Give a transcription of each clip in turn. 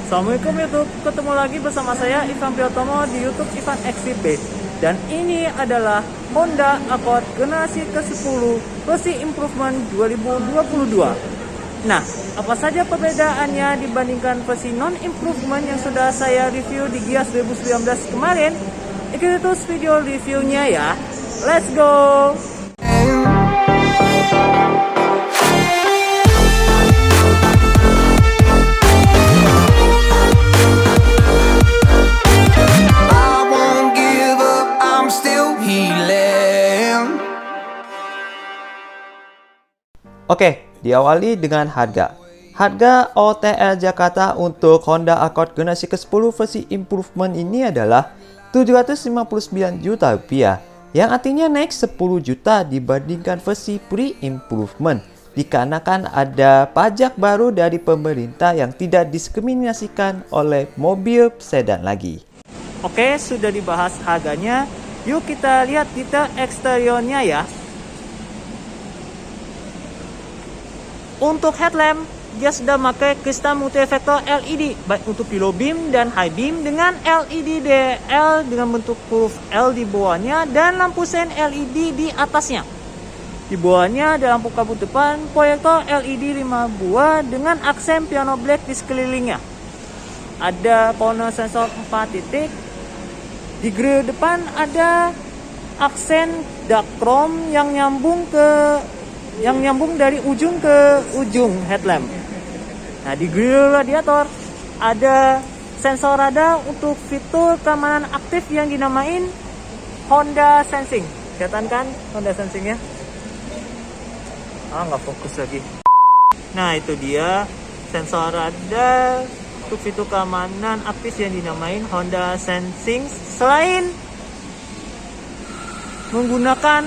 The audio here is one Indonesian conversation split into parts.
Assalamualaikum YouTube, ketemu lagi bersama saya Ivan Priyotomo di YouTube Ivan Exhibit. Dan ini adalah Honda Accord generasi ke-10 versi improvement 2022. Nah, apa saja perbedaannya dibandingkan versi non-improvement yang sudah saya review di Gias 2019 kemarin? Ikuti terus video reviewnya ya. Let's go! Oke, diawali dengan harga. Harga OTR Jakarta untuk Honda Accord generasi ke-10 versi improvement ini adalah Rp759 juta, yang artinya naik 10 juta dibandingkan versi pre-improvement, dikarenakan ada pajak baru dari pemerintah yang tidak diskriminasikan oleh mobil sedan lagi. Oke, sudah dibahas harganya. Yuk kita lihat detail eksteriornya ya. Untuk headlamp, dia sudah memakai kristal multi-efektor LED, baik untuk low beam dan high beam dengan LED DL dengan bentuk huruf L di bawahnya dan lampu sen LED di atasnya. Di bawahnya ada lampu kabut depan, proyektor LED 5 buah dengan aksen piano black di sekelilingnya. Ada corner sensor 4 titik. Di grill depan ada aksen dark chrome yang nyambung dari ujung ke ujung headlamp. Nah, di grill radiator ada sensor radar untuk fitur keamanan aktif yang dinamain Honda Sensing. Kelihatan kan Honda Sensingnya? Nggak fokus lagi. Nah, itu dia sensor radar untuk fitur keamanan aktif yang dinamain Honda Sensing. Selain menggunakan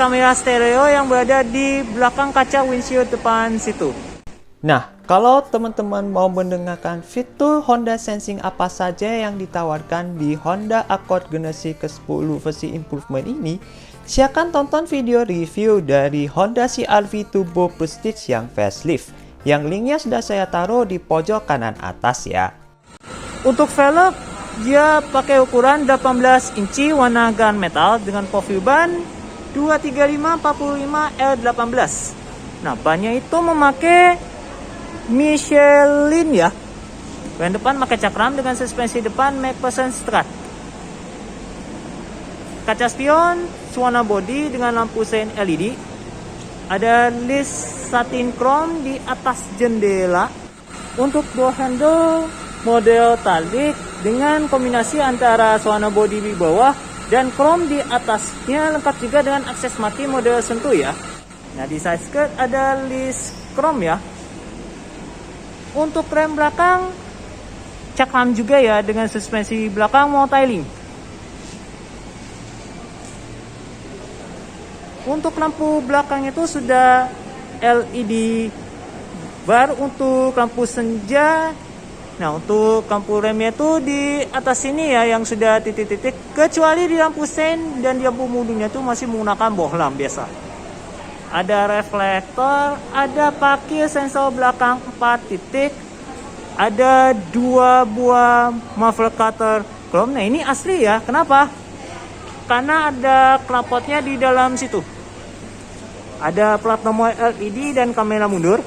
kamera stereo yang berada di belakang kaca windshield depan situ. Nah, kalau teman-teman mau mendengarkan fitur Honda Sensing apa saja yang ditawarkan di Honda Accord generasi ke-10 versi improvement ini, silakan tonton video review dari Honda CR-V Turbo Prestige yang facelift, yang linknya sudah saya taruh di pojok kanan atas ya. Untuk velg, dia pakai ukuran 18 inci warna gunmetal dengan profil ban 235/45 L18. Nah, bannya itu memakai Michelin ya. Ban depan pakai cakram dengan suspensi depan McPherson Strat. Kaca spion warna body dengan lampu sein LED. Ada list satin chrome di atas jendela. Untuk door handle model talik dengan kombinasi antara warna body di bawah dan chrome di atasnya, lengkap juga dengan akses mati model sentuh ya. Nah, di side skirt ada list chrome ya. Untuk rem belakang cakram juga ya dengan suspensi belakang multi-link. Untuk lampu belakang itu sudah LED bar untuk lampu senja. Nah, untuk lampu remnya itu di atas sini ya yang sudah titik-titik, kecuali di lampu sein dan di lampu mundunya itu masih menggunakan bohlam biasa. Ada reflektor, ada parkir sensor belakang 4 titik, ada 2 buah muffler cutter chrome. Nah, ini asli ya. Kenapa? Karena ada knalpotnya di dalam situ. Ada plat nomor LED dan kamera mundur.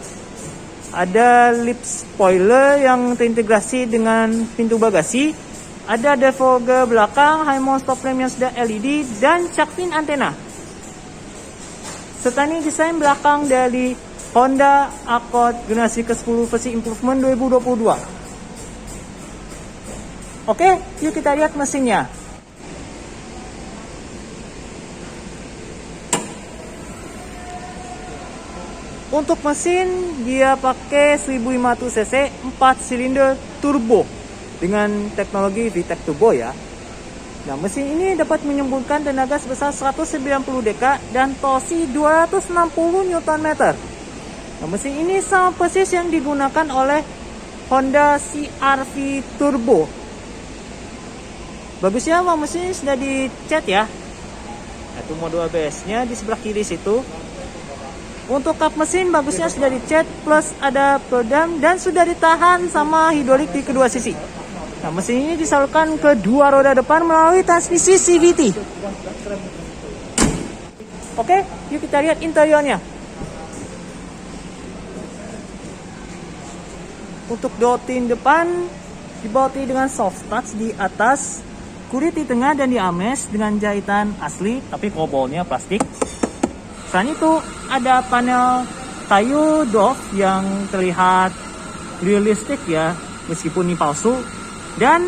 Ada lip spoiler yang terintegrasi dengan pintu bagasi. Ada defogger belakang, high mount stop lamp yang sudah LED, dan chuck pin antena. Serta ini desain belakang dari Honda Accord generasi ke-10 versi improvement 2022. Oke, yuk kita lihat mesinnya. Untuk mesin, dia pakai 1500 cc 4 silinder turbo dengan teknologi VTEC turbo ya. Nah, mesin ini dapat menyumbangkan tenaga sebesar 190 dk dan torsi 260 Nm. Nah, mesin ini sama persis yang digunakan oleh Honda CR-V Turbo. Bagusnya mesin sudah dicat ya. Nah, itu mode ABS-nya di sebelah kiri situ. Untuk kap mesin bagusnya sudah dicat plus ada peredam dan sudah ditahan sama hidrolik di kedua sisi. Nah, mesin ini disalurkan ke dua roda depan melalui transmisi CVT. Oke, yuk kita lihat interiornya. Untuk dotin depan dibautui dengan soft touch di atas, kulit di tengah dan di ames dengan jahitan asli tapi kobolnya plastik. Selain itu ada panel kayu doff yang terlihat realistik ya, meskipun ini palsu, dan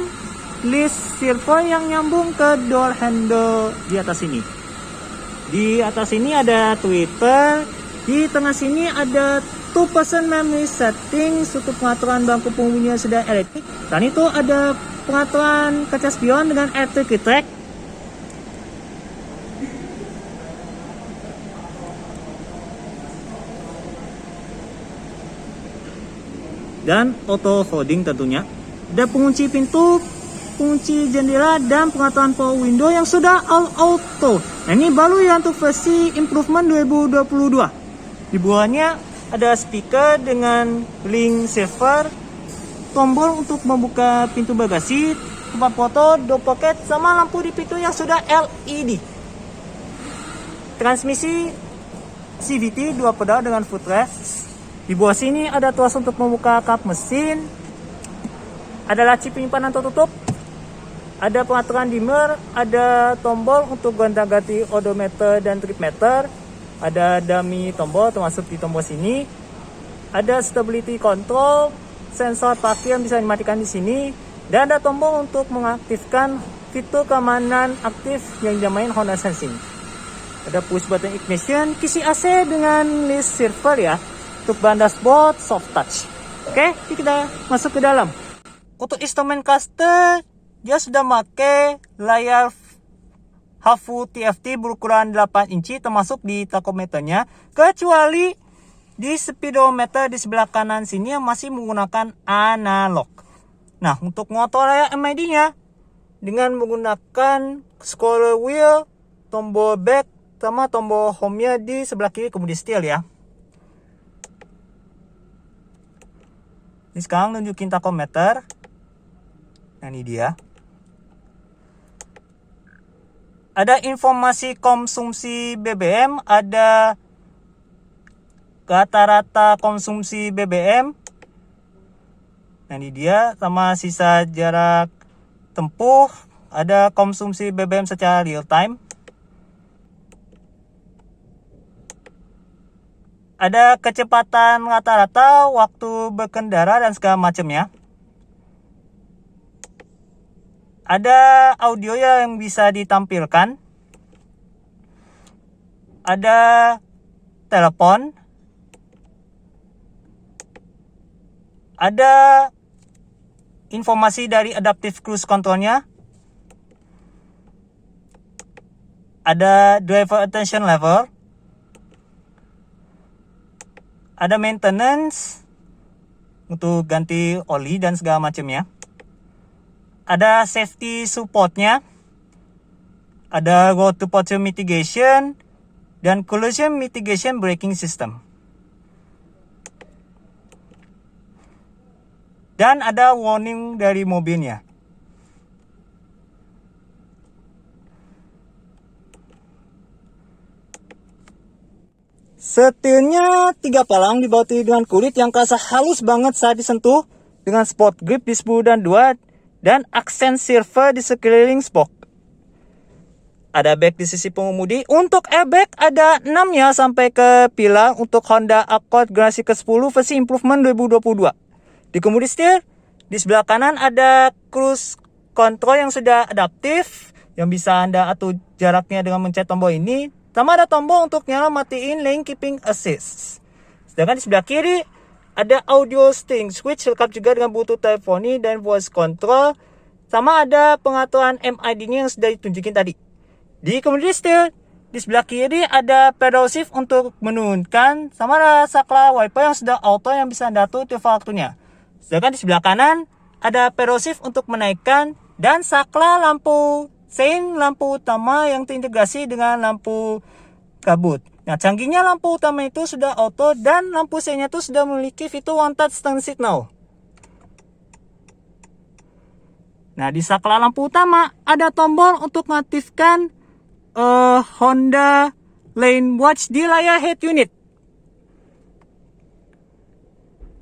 list silver yang nyambung ke door handle di atas ini. Di atas ini ada Twitter, di tengah sini ada 2% memory settings untuk pengaturan bangku pengemudinya sudah elektrik. Dan itu ada pengaturan kaca spion dengan electric track. Dan auto folding tentunya. Ada pengunci pintu, kunci jendela, dan pengaturan power window yang sudah all auto. Nah, ini baru ya untuk versi improvement 2022. Di bawahnya ada speaker dengan link silver, tombol untuk membuka pintu bagasi, tempat foto, door pocket, sama lampu di pintu yang sudah LED. Transmisi CVT 2 pedal dengan footrest. Di bawah sini ada tuas untuk membuka kap mesin, ada laci penyimpanan tertutup, ada pengaturan dimmer, ada tombol untuk gonta-ganti odometer dan trip meter, ada dummy tombol termasuk di tombol sini, ada stability control, sensor parkir yang bisa dimatikan di sini, dan ada tombol untuk mengaktifkan fitur keamanan aktif yang dinamain Honda Sensing. Ada push button ignition, kisi AC dengan list silver ya. Untuk bahan dashboard soft touch. Oke, kita masuk ke dalam. Untuk instrumen cluster, dia sudah pakai layar Hafu TFT berukuran 8 inci termasuk di tachometernya, kecuali di speedometer di sebelah kanan sini yang masih menggunakan analog. Nah, untuk ngotor layar MID-nya dengan menggunakan scroller wheel, tombol back, sama tombol home-nya di sebelah kiri kemudi setir ya. Ini sekarang nunjukin tachometer. Nah, ini dia. Ada informasi konsumsi BBM, ada rata-rata konsumsi BBM. Nah, ini dia, sama sisa jarak tempuh, ada konsumsi BBM secara real time. Ada kecepatan rata-rata, waktu berkendara, dan segala macamnya. Ada audio yang bisa ditampilkan. Ada telepon. Ada informasi dari adaptive cruise controlnya. Ada driver attention level. Ada maintenance untuk ganti oli dan segala macamnya. Ada safety supportnya. Ada road to posture mitigation dan collision mitigation braking system. Dan ada warning dari mobilnya. Setirnya 3 palang dibautui dengan kulit yang kerasa halus banget saat disentuh, dengan sport grip di 10 dan 2 dan aksen silver di sekeliling spoke. Ada bag di sisi pengemudi. Untuk airbag ada 6 ya sampai ke pilar untuk Honda Accord generasi ke-10 versi improvement 2022. Di kemudi setir, di sebelah kanan ada cruise control yang sudah adaptif yang bisa Anda atur jaraknya dengan mencet tombol ini. Sama ada tombol untuk nyala matiin lane keeping assist. Sedangkan di sebelah kiri ada audio steering switch lengkap juga dengan Bluetooth teleponi dan voice control. Sama ada pengaturan MID-nya yang sudah ditunjukin tadi. Di kemudi setir, di sebelah kiri ada pedal shift untuk menurunkan. Sama ada saklar wiper yang sudah auto yang bisa Anda atur tiap waktunya. Sedangkan di sebelah kanan ada pedal shift untuk menaikkan dan saklar lampu sein lampu utama yang terintegrasi dengan lampu kabut. Nah, canggihnya lampu utama itu sudah auto dan lampu senya itu sudah memiliki fitur one touch turn signal. Nah, di saklar lampu utama ada tombol untuk mengaktifkan Honda Lane Watch di layar head unit.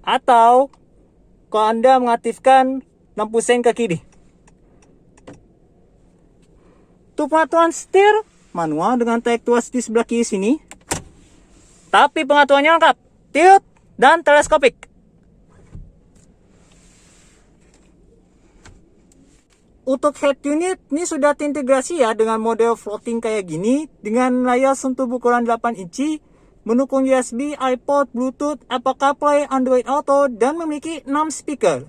Atau kalau Anda mengaktifkan lampu sen ke kiri. Untuk pengaturan setir manual dengan track tuas di sebelah kiri sini. Tapi pengaturannya lengkap, tilt dan teleskopik. Untuk head unit ini sudah terintegrasi ya dengan model floating kayak gini dengan layar sentuh berukuran 8 inci, mendukung USB, iPod, Bluetooth, Apple CarPlay, Android Auto dan memiliki 6 speaker.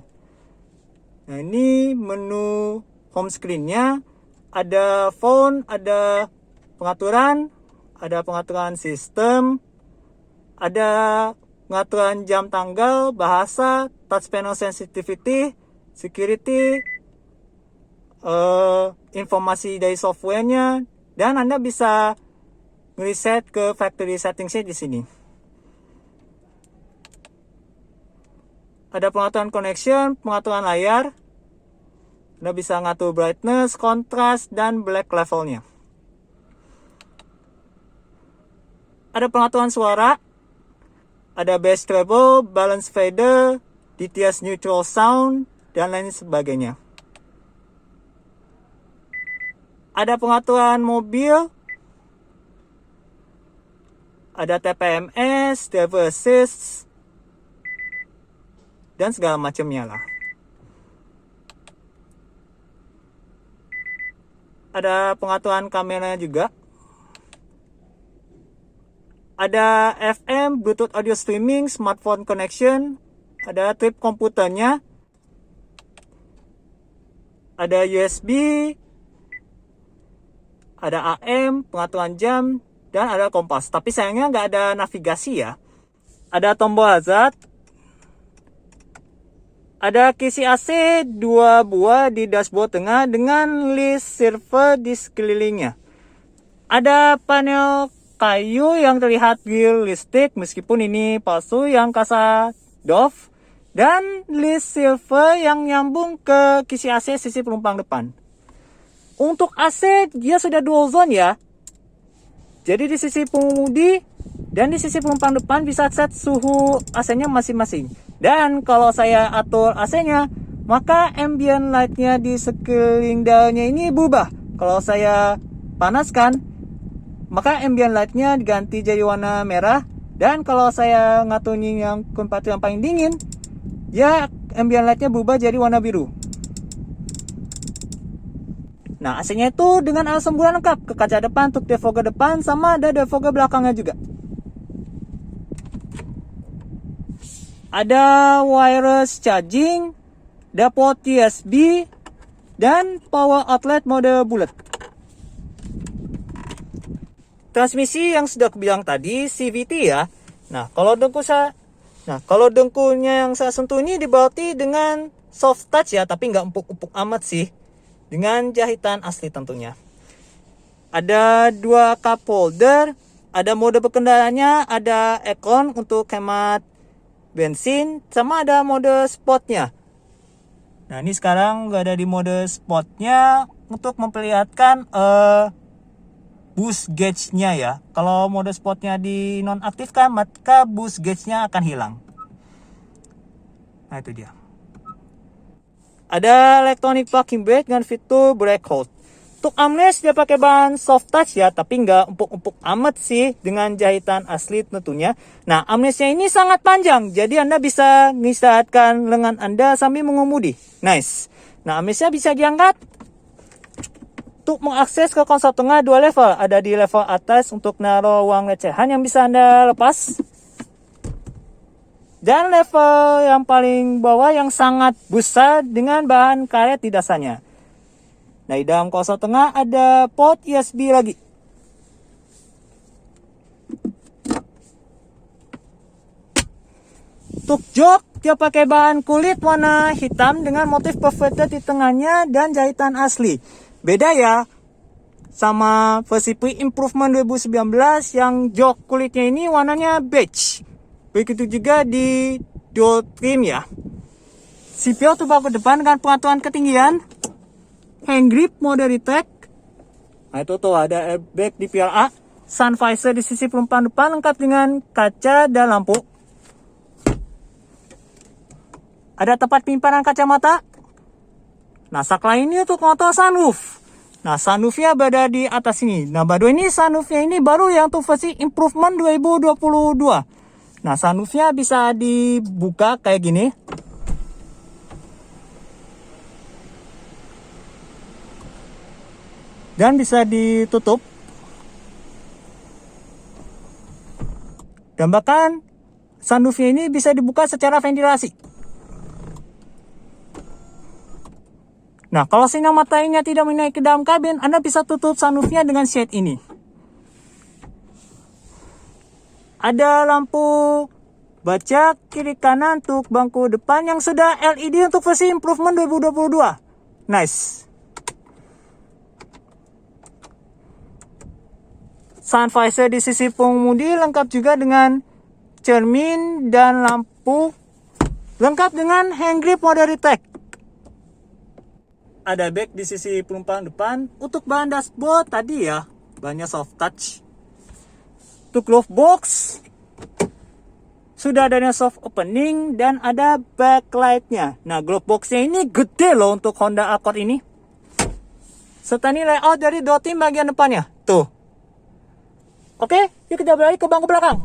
Nah, ini menu home screen-nya, ada phone, ada pengaturan sistem, ada pengaturan jam tanggal, bahasa, touch panel sensitivity, security, informasi dari softwarenya, dan Anda bisa reset ke factory settingsnya di sini. Ada pengaturan connection, pengaturan layar, Anda bisa ngatur brightness, kontras, dan black levelnya. Ada pengaturan suara, ada bass treble, balance fader, DTS neutral sound, dan lain sebagainya. Ada pengaturan mobil, ada TPMS, driver assist, dan segala macamnya lah. Ada pengaturan kamera juga. Ada FM, Bluetooth audio streaming, smartphone connection, ada trip komputernya, ada USB, ada AM, pengaturan jam, dan ada kompas. Tapi sayangnya nggak ada navigasi ya. Ada tombol hazard, ada kisi AC 2 buah di dashboard tengah dengan list server di sekelilingnya. Ada panel kayu yang terlihat realistik meskipun ini palsu yang kasa doff, dan list silver yang nyambung ke kisi AC sisi penumpang depan. Untuk AC dia sudah dual zone ya. Jadi di sisi pengemudi dan di sisi penumpang depan bisa set suhu AC-nya masing-masing. Dan kalau saya atur AC-nya, maka ambient light-nya di sekeliling dialnya ini berubah. Kalau saya panaskan, maka ambient light-nya diganti jadi warna merah. Dan kalau saya ngaturin yang temperatur yang paling dingin, ya ambient light-nya berubah jadi warna biru. Nah, AC-nya itu dengan alas semburan lengkap, ke kaca depan untuk defogger depan, sama ada defogger belakangnya juga. Ada wireless charging, ada port USB, dan power outlet mode bulat. Transmisi yang sudah aku bilang tadi CVT ya. Nah, kalau dengkulnya yang saya sentuh ini dibalut dengan soft touch ya, tapi nggak empuk-empuk amat sih. Dengan jahitan asli tentunya. Ada 2 cup holder, ada mode berkendaranya, ada aircon untuk hemat bensin, sama ada mode sportnya. Nah, ini sekarang nggak ada di mode sportnya untuk memperlihatkan boost gauge-nya ya. Kalau mode sportnya dinonaktifkan, maka boost gauge-nya akan hilang. Nah, itu dia. Ada electronic parking brake dengan fitur brake hold. Untuk armrest dia pakai bahan soft touch ya, tapi nggak empuk-empuk amat sih dengan jahitan asli tentunya. Nah, armrestnya ini sangat panjang, jadi Anda bisa mengistirahatkan lengan Anda sambil mengemudi. Nice. Nah, armrestnya bisa diangkat. Untuk mengakses ke konsol tengah 2 level. Ada di level atas untuk naruh uang recehan yang bisa Anda lepas. Dan level yang paling bawah yang sangat besar dengan bahan karet di dasarnya. Nah, di dalam konsol tengah ada port USB lagi. Untuk jok, dia pakai bahan kulit warna hitam dengan motif perforated di tengahnya dan jahitan asli. Beda ya. sama versi pre-improvement 2019 yang jok kulitnya ini warnanya beige. Begitu juga di dual trim ya. CPO tuh bangku depan dengan pengaturan ketinggian, hand grip mode retake. Nah itu tuh ada airbag di PLA, sun visor di sisi penumpang depan lengkap dengan kaca dan lampu. Ada tempat penyimpanan kacamata. Nah sak lainnya untuk mengontrol sunroof. Nah sunroofnya berada di atas ini. Nah by the way ini sunroofnya ini baru yang untuk versi improvement 2022. Nah sunroofnya bisa dibuka kayak gini. Dan bisa ditutup. Dan bahkan sunroofnya ini bisa dibuka secara ventilasi. Nah, kalau sinar mataharinya tidak menaik ke dalam kabin, Anda bisa tutup sunroofnya dengan shade ini. Ada lampu baca kiri kanan untuk bangku depan yang sudah LED untuk versi improvement 2022. Nice. Sun visor di sisi pengemudi lengkap juga dengan cermin dan lampu. Lengkap dengan hand grip mode retake. Ada bag di sisi penumpang depan. Untuk bahan dashboard tadi ya, bahannya soft touch. Untuk glove box sudah adanya soft opening dan ada backlightnya. Nah glove boxnya ini gede loh untuk Honda Accord ini. Serta ini layout dari door trim bagian depannya. Tuh. Oke, yuk kita beralih ke bangku belakang.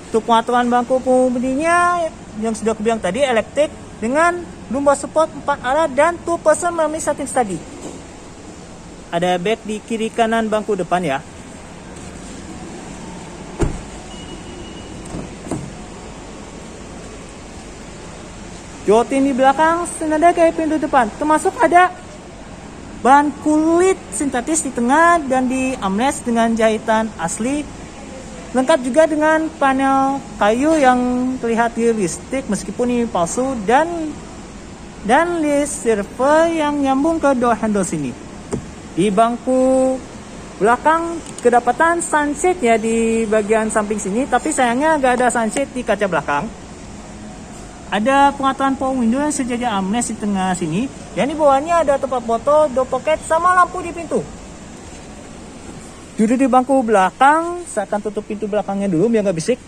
Untuk pengaturan bangku pengemudinya yang sudah aku bilang tadi elektrik dengan lumbar support 4 arah dan 2 person memory setting tadi. Ada bag di kiri kanan bangku depan ya. Jotin di belakang senada kayak pintu depan, termasuk ada bahan kulit sintetis di tengah dan di armrest dengan jahitan asli. Lengkap juga dengan panel kayu yang terlihat realistik meskipun ini palsu dan list server yang nyambung ke door handle sini. Di bangku belakang kedapatan sunshade ya di bagian samping sini, tapi sayangnya gak ada sunshade di kaca belakang. Ada pengaturan power window yang sejajar armrest di tengah sini. Dan di bawahnya ada tempat botol, door pocket sama lampu di pintu. Duduk di bangku belakang, saya akan tutup pintu belakangnya dulu biar nggak bisik.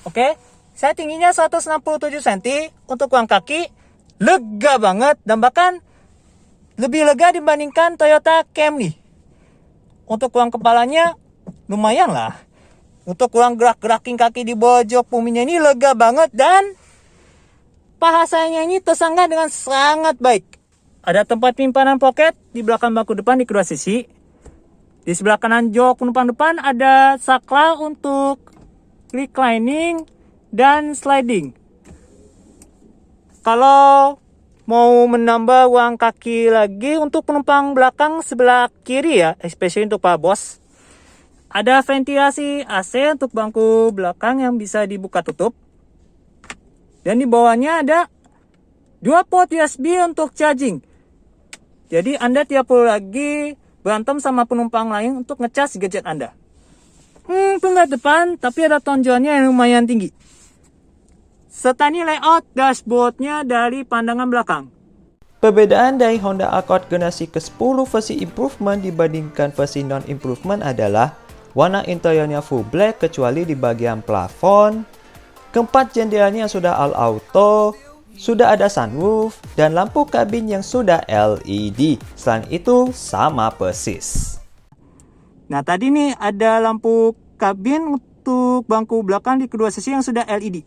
Oke, saya tingginya 167 cm. Untuk ruang kaki, lega banget dan bahkan lebih lega dibandingkan Toyota Camry. Untuk ruang kepalanya, lumayan lah. Untuk ruang gerak-gerakin kaki di bawah jok puminya ini lega banget dan paha saya ini tersanggah dengan sangat baik. Ada tempat penyimpanan pocket di belakang bangku depan di kedua sisi. Di sebelah kanan jok penumpang depan ada saklar untuk reclining dan sliding. Kalau mau menambah ruang kaki lagi untuk penumpang belakang sebelah kiri ya, especially untuk Pak Bos. Ada ventilasi AC untuk bangku belakang yang bisa dibuka tutup. Dan di bawahnya ada 2 port USB untuk charging. Jadi Anda tidak perlu lagi berantem sama penumpang lain untuk ngecas gadget Anda. Penggak depan, tapi ada tonjonnya yang lumayan tinggi. Serta ini layout dashboardnya dari pandangan belakang. Perbedaan dari Honda Accord generasi ke-10 versi improvement dibandingkan versi non-improvement adalah warna interiornya full black kecuali di bagian plafon, keempat jendelanya sudah all auto, sudah ada sunroof, dan lampu kabin yang sudah LED. Selain itu, sama persis. Nah, tadi nih ada lampu kabin untuk bangku belakang di kedua sisi yang sudah LED.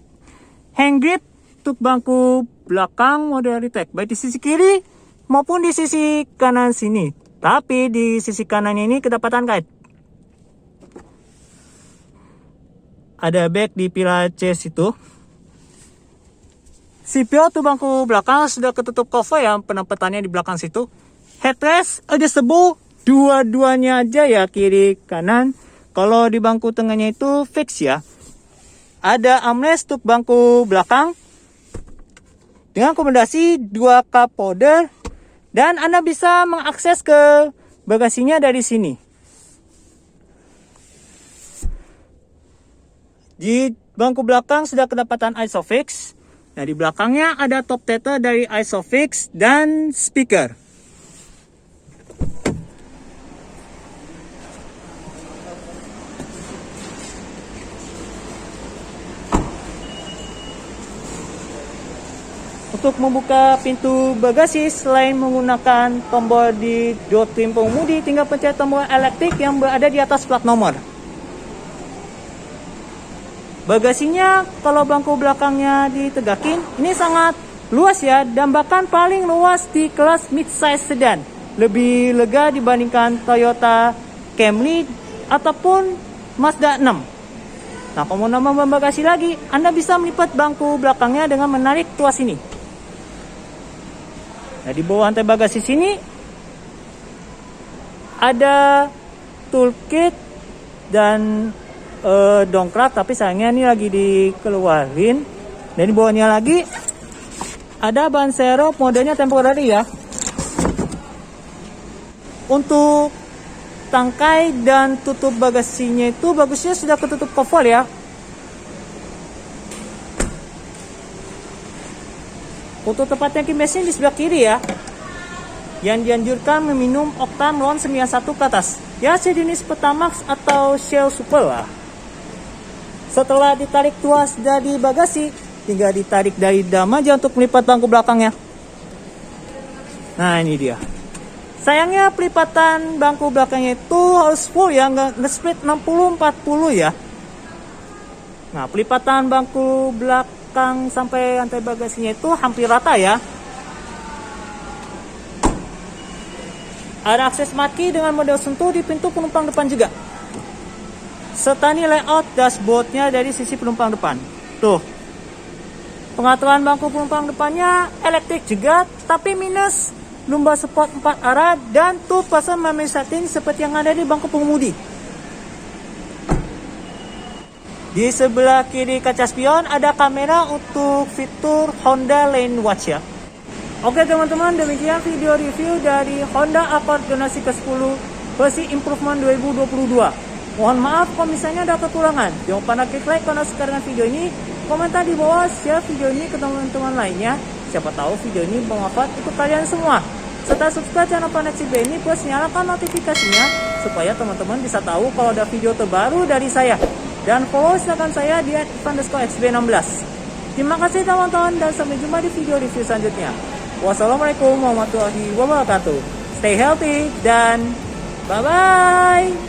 Hand grip untuk bangku belakang model retake, baik di sisi kiri maupun di sisi kanan sini. Tapi di sisi kanan ini kedapatan kait. Ada bag di pilar chest itu. CPO tuh bangku belakang sudah ketutup cover ya, penempatannya di belakang situ. Headrest adjustable dua-duanya aja ya, kiri kanan. Kalau di bangku tengahnya itu fix ya. Ada armrest untuk bangku belakang. dengan kombinasi 2 cup holder, dan Anda bisa mengakses ke bagasinya dari sini. Di bangku belakang sudah kedapatan ISOFIX. Nah, di belakangnya ada top tether dari ISOFIX dan speaker. Untuk membuka pintu bagasi, selain menggunakan tombol di door trim pengemudi, tinggal pencet tombol elektrik yang berada di atas plat nomor. Bagasinya kalau bangku belakangnya ditegakin, ini sangat luas ya, dan bahkan paling luas di kelas mid-size sedan. Lebih lega dibandingkan Toyota Camry ataupun Mazda 6. Nah, kalau mau nambah bagasi lagi, Anda bisa melipat bangku belakangnya dengan menarik tuas ini. Nah, di bawah lantai bagasi sini ada toolkit dan dongkrak, tapi sayangnya ini lagi dikeluarin. Dan di bawahnya lagi ada ban serep, modenya temporary ya. Untuk tangkai dan tutup bagasinya itu bagusnya sudah ketutup koval ya. Untuk tepatnya key mesin di sebelah kiri ya. Yang dianjurkan meminum oktan RON 91 ke atas. Ya, sejenis Pertamax atau Shell Super lah. Setelah ditarik tuas dari bagasi, tinggal ditarik dari dalam aja untuk melipat bangku belakangnya. Nah, ini dia. Sayangnya pelipatan bangku belakangnya itu harus full ya, nggak split 60-40 ya. Nah, pelipatan bangku belakang sampai lantai bagasinya itu hampir rata ya. Ada akses maki dengan model sentuh di pintu penumpang depan juga. Serta ini layout dashboardnya dari sisi penumpang depan. Tuh, pengaturan bangku penumpang depannya elektrik juga, tapi minus lumbar support 4 arah dan two person memory setting seperti yang ada di bangku pengemudi. Di sebelah kiri kaca spion ada kamera untuk fitur Honda Lane Watch ya. Oke teman-teman, demikian video review dari Honda Accord generasi ke-10 versi improvement 2022. Mohon maaf kalau misalnya ada kekurangan. Jangan lupa klik like kalau suka dengan video ini, komentar di bawah, share video ini ke teman-teman lainnya. Siapa tahu video ini bermanfaat untuk kalian semua. Serta subscribe channel Koneksi BNI plus nyalakan notifikasinya supaya teman-teman bisa tahu kalau ada video terbaru dari saya. Dan follow Instagram saya di @xb16. Terima kasih teman-teman dan sampai jumpa di video review selanjutnya. Wassalamualaikum warahmatullahi wabarakatuh. Stay healthy dan bye-bye.